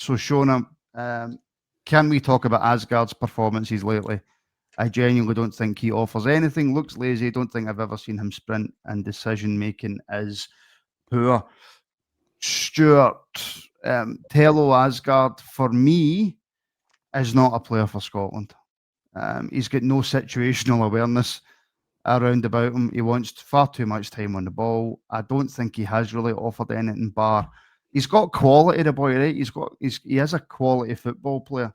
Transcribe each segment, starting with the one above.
So, Shona, can we talk about Asgard's performances lately? I genuinely don't think he offers anything. Looks lazy. Don't think I've ever seen him sprint, and decision making is poor. Stuart, Thelo Aasgaard, for me, is not a player for Scotland. He's got no situational awareness around about him. He wants far too much time on the ball. I don't think he has really offered anything bar. He's got quality, the boy, right? He is a quality football player.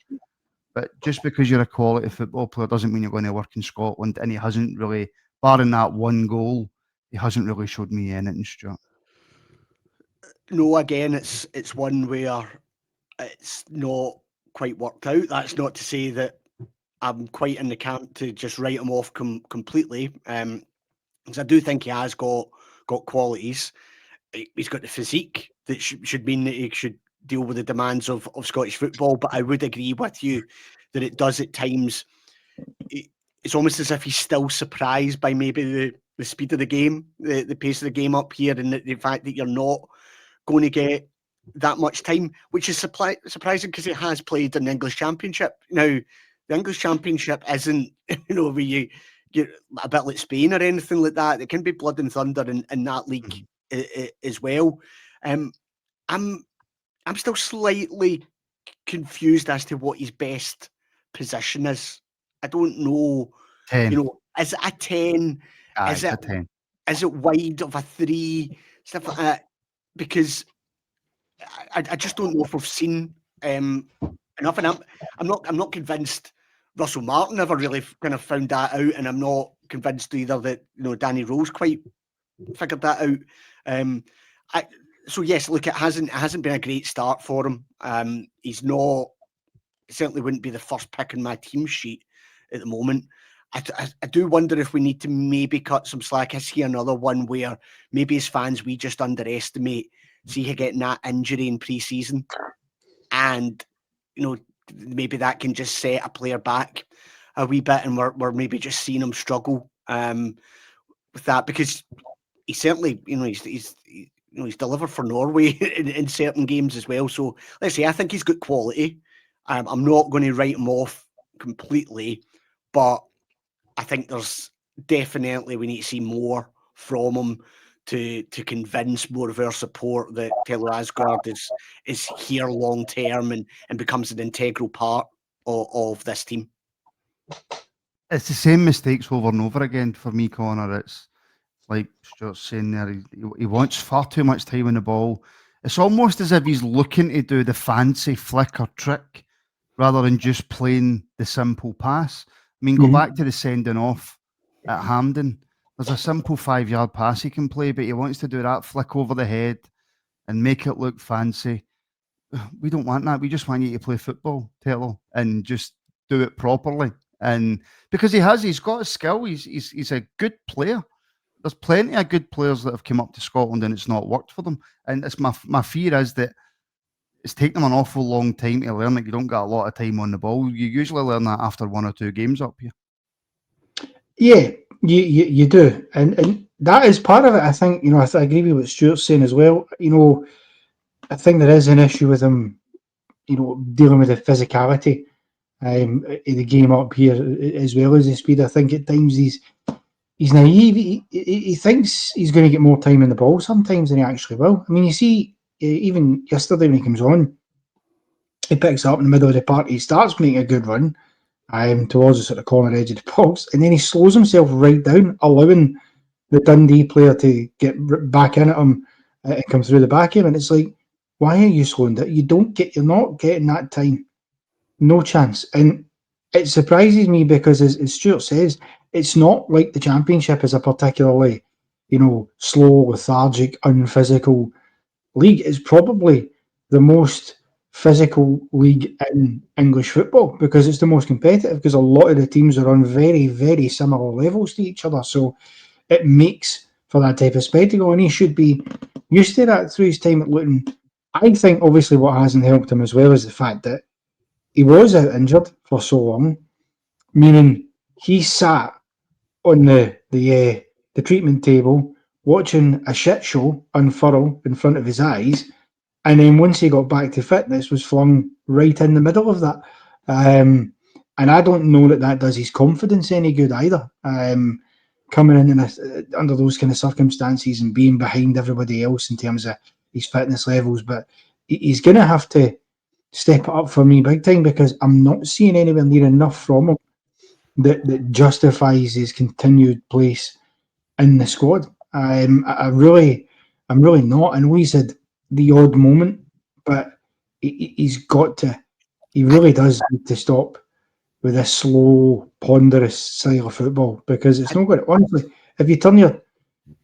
But just because you're a quality football player doesn't mean you're going to work in Scotland. And he hasn't really, barring that one goal, he hasn't really showed me anything, Stuart. No, again, it's one where it's not quite worked out. That's not to say that I'm quite in the camp to just write him off completely. Because I do think he has got qualities. He's got the physique that should mean that he should deal with the demands of Scottish football. But I would agree with you that it does at times. It's almost as if he's still surprised by maybe the speed of the game, the pace of the game up here, and the fact that you're not going to get that much time, which is surprising because he has played in the English Championship. Now, the English Championship isn't, where you get a bit like Spain or anything like that. It can be blood and thunder in that league as well. I'm still slightly confused as to what his best position is. I don't know. 10. Is it a 10? Is it a 10? Is it wide of a 3? Stuff like that. Because I just don't know if we've seen enough. And I'm not convinced Russell Martin ever really kind of found that out, and I'm not convinced either that Danny Rose quite figured that out. So yes, look, it hasn't been a great start for him. He's not. Certainly wouldn't be the first pick in my team sheet at the moment. I do wonder if we need to maybe cut some slack. Is he another one where maybe as fans we just underestimate, see him getting that injury in pre-season, and maybe that can just set a player back a wee bit, and we're maybe just seeing him struggle with that, because he certainly he's delivered for Norway in certain games as well. So let's say I think he's got quality. I'm not going to write him off completely, but I think there's definitely we need to see more from him to convince more of our support that Thelo Aasgaard is here long term and becomes an integral part of this team. It's the same mistakes over and over again for me, Connor. It's like Stuart's saying there, he wants far too much time on the ball. It's almost as if he's looking to do the fancy flick or trick rather than just playing the simple pass. I mean, go back to the sending off at Hampden. There's a simple 5-yard pass he can play, but he wants to do that flick over the head and make it look fancy. We don't want that. We just want you to play football, Thelo, and just do it properly. And because he's got a skill. He's a good player. There's plenty of good players that have come up to Scotland and it's not worked for them. And it's my fear is that it's taken them an awful long time to learn that you don't get a lot of time on the ball. You usually learn that after 1 or 2 games up here. Yeah, you do. And that is part of it. I think, I agree with what Stuart's saying as well. I think there is an issue with him, dealing with the physicality in the game up here as well as the speed. I think at times he's naive. He thinks he's going to get more time in the ball sometimes than he actually will. I mean, you see, even yesterday when he comes on, he picks up in the middle of the park. He starts making a good run towards the sort of corner edge of the box, and then he slows himself right down, allowing the Dundee player to get back in at him and come through the back of him. And it's like, why are you slowing down? You're not getting that time. No chance. And it surprises me because, as Stuart says, it's not like the Championship is a particularly, slow, lethargic, unphysical league. It's probably the most physical league in English football because it's the most competitive, because a lot of the teams are on very, very similar levels to each other. So it makes for that type of spectacle, and he should be used to that through his time at Luton. I think obviously what hasn't helped him as well is the fact that he was out injured for so long, meaning he sat on the treatment table watching a shit show unfurl in front of his eyes And then once he got back to fitness, was flung right in the middle of that. And I don't know that does his confidence any good either. Coming in under those kind of circumstances and being behind everybody else in terms of his fitness levels. But he's going to have to step it up for me big time, because I'm not seeing anywhere near enough from him that justifies his continued place in the squad. I'm really not. I know he's had the odd moment, but he's got to. He really does need to stop with this slow, ponderous style of football, because it's not good. Honestly, if you turn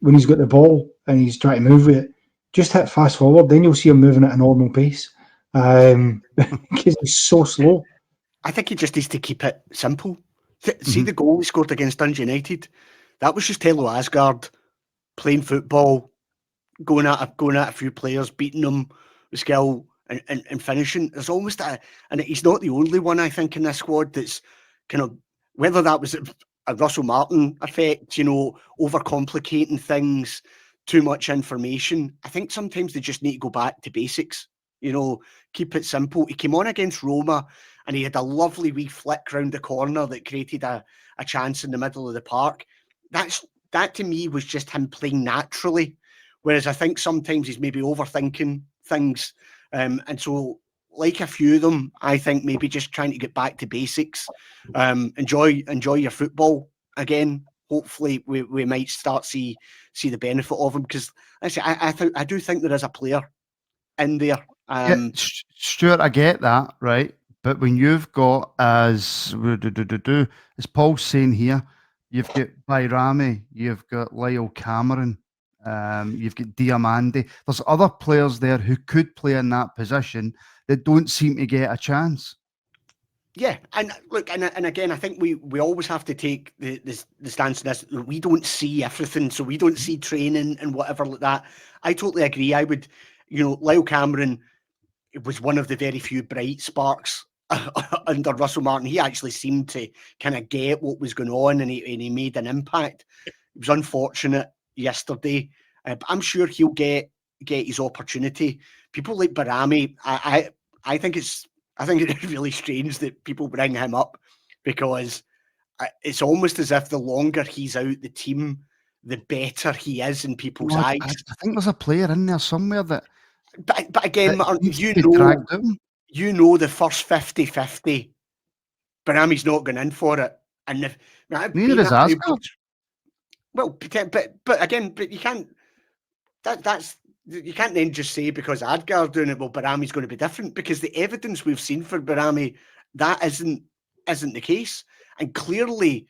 when he's got the ball and he's trying to move with it, just hit fast forward, then you'll see him moving at a normal pace. Because he's so slow. I think he just needs to keep it simple. See the goal he scored against Dundee United? That was just Thelo Aasgaard playing football, going at a few players, beating them with skill and finishing. There's almost and he's not the only one, I think, in this squad that's kind of, whether that was a Russell Martin effect, overcomplicating things, too much information. I think sometimes they just need to go back to basics, keep it simple. He came on against Roma and he had a lovely wee flick round the corner that created a chance in the middle of the park. That to me was just him playing naturally. Whereas I think sometimes he's maybe overthinking things. And so, like a few of them, I think maybe just trying to get back to basics. Enjoy your football again. Hopefully we might start see the benefit of him, because I do think there is a player in there. Stuart, I get that, right? But when you've got, as Paul's saying here, you've got Bayrami, you've got Lyle Cameron, you've got Diamande. There's other players there who could play in that position that don't seem to get a chance. Yeah, and look, and again, I think we always have to take the stance on this. We don't see everything, so we don't see training and whatever like that. I totally agree. I would, Lyle Cameron was one of the very few bright sparks under Russell Martin. He actually seemed to kind of get what was going on, and he made an impact. It was unfortunate yesterday, but I'm sure he'll get his opportunity. People like Bayrami, I think it's really strange that people bring him up, because it's almost as if the longer he's out the team, the better he is in people's eyes. I think there's a player in there somewhere that. But again, you know the first 50-50, Bayrami's not going in for it, and neither is Asgard. Well, but again, you can't. You can't then just say because Asgard doing it, well, Bayrami's going to be different, because the evidence we've seen for Bayrami, that isn't the case. And clearly,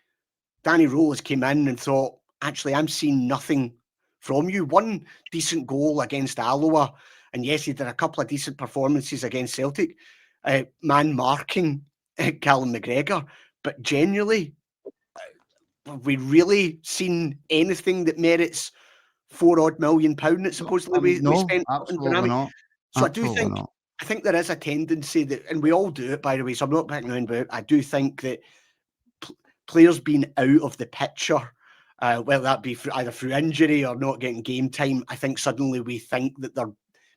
Danny Rose came in and thought, actually, I'm seeing nothing from you. One decent goal against Alloa, and yes, he did a couple of decent performances against Celtic, man marking Callum McGregor. But generally, have we really seen anything that merits £4 million that supposedly we spent on Bayrami? Not. So I think there is a tendency that, and we all do it, by the way, so I'm not picking on about it. I do think that players being out of the picture, whether that be either through injury or not getting game time, I think suddenly we think that they're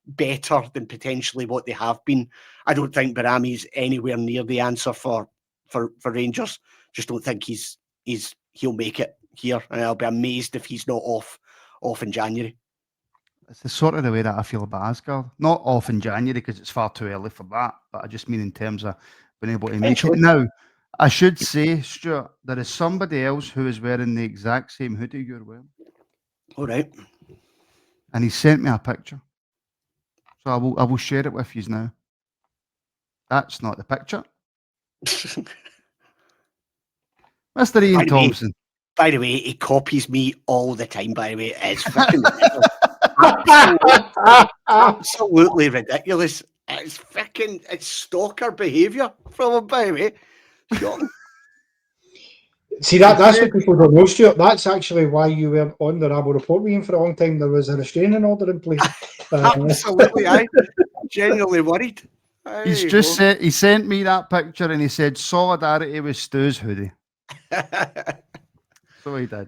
better than potentially what they have been. I don't think Bayrami's anywhere near the answer for Rangers. Just don't think he'll make it here, and I'll be amazed if he's not off in January. It's the sort of the way that I feel about Asgard. Not off in January because it's far too early for that, but I just mean in terms of being able to make it. Now, I should say, Stuart, there is somebody else who is wearing the exact same hoodie you're wearing. All right. And he sent me a picture. So I will share it with you now. That's not the picture. Mr. Ian Thompson. By the way, he copies me all the time, by the way. It's freaking absolutely ridiculous. It's stalker behaviour from him, by the way. See, that's what people don't know, Stuart. That's actually why you were on the Rabble Report with him for a long time. There was a restraining order in place. Absolutely, I'm genuinely worried. He sent me that picture and he said solidarity with Stu's hoodie. So he did.